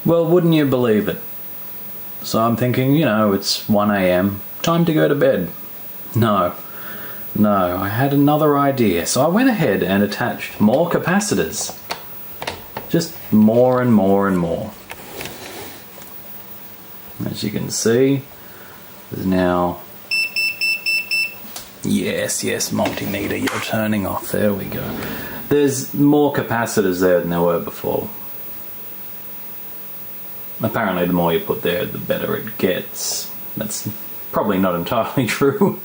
Well, wouldn't you believe it? So I'm thinking, you know, it's 1 AM, time to go to bed. No, I had another idea. So I went ahead and attached more capacitors. Just more and more and more. As you can see, there's now... Yes, multimeter, you're turning off. There we go. There's more capacitors there than there were before. Apparently the more you put there, the better it gets. That's probably not entirely true.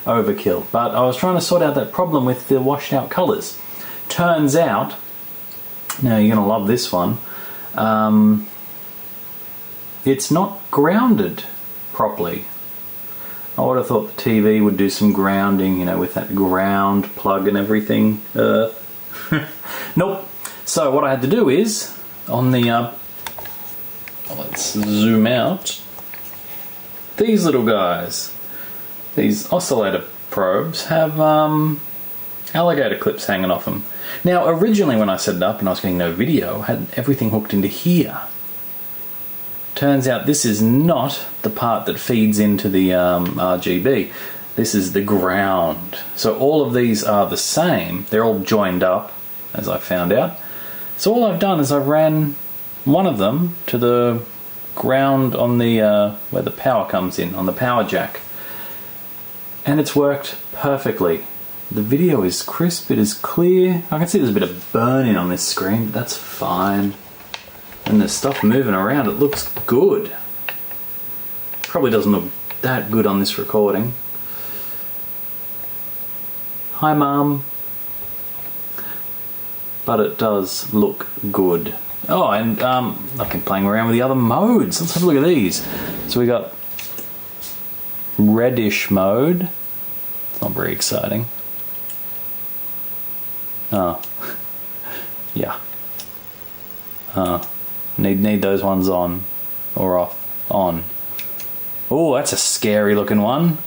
Overkill. But I was trying to sort out that problem with the washed out colours. Turns out, now you're going to love this one, it's not grounded properly. I would have thought the TV would do some grounding, you know, with that ground plug and everything. Nope. So what I had to do is, on the, let's zoom out, these little guys, these oscillator probes have alligator clips hanging off them. Now originally when I set it up and I was getting no video, I had everything hooked into here. Turns out this is not the part that feeds into the RGB. This is the ground. So all of these are the same. They're all joined up, as I found out. So all I've done is I've ran one of them to the ground on the where the power comes in, on the power jack. And it's worked perfectly. The video is crisp, it is clear. I can see there's a bit of burning on this screen, but that's fine. And there's stuff moving around, it looks good. Probably doesn't look that good on this recording. Hi Mum. But it does look good. Oh, and I've been playing around with the other modes. Let's have a look at these. So we got reddish mode. It's not very exciting. Oh, yeah. Need those ones on or off. On. Oh, that's a scary looking one.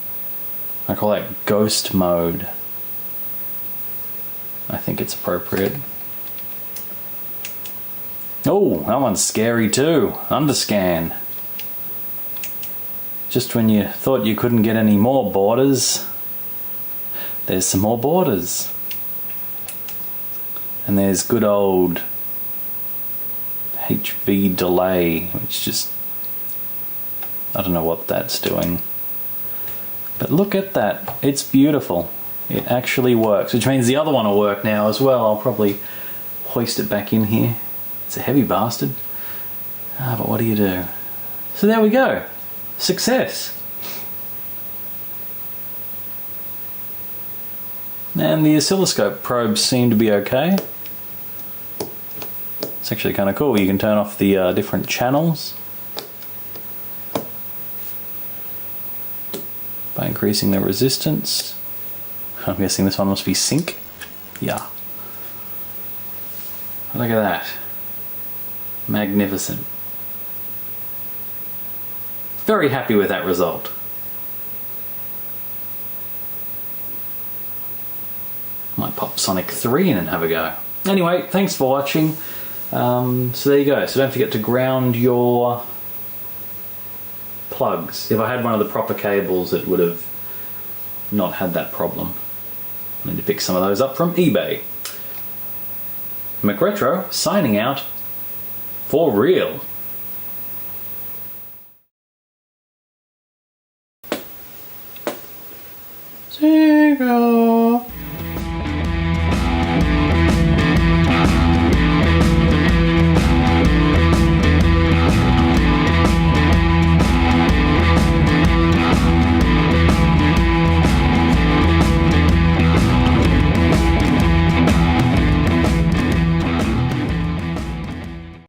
I call that ghost mode. I think it's appropriate. Oh, that one's scary too. Underscan. Just when you thought you couldn't get any more borders, there's some more borders. And there's good old HV delay, which just, I don't know what that's doing. But look at that, it's beautiful. It actually works, which means the other one will work now as well. I'll probably hoist it back in here. It's a heavy bastard. But what do you do? So there we go. Success. And the oscilloscope probes seem to be okay. It's actually kind of cool. You can turn off the different channels by increasing the resistance. I'm guessing this one must be sync. Yeah. Look at that. Magnificent. Very happy with that result. Might pop Sonic 3 in and have a go. Anyway, thanks for watching. So there you go. So don't forget to ground your plugs. If I had one of the proper cables, it would have not had that problem. I need to pick some of those up from eBay. McRetro signing out for real. There you go.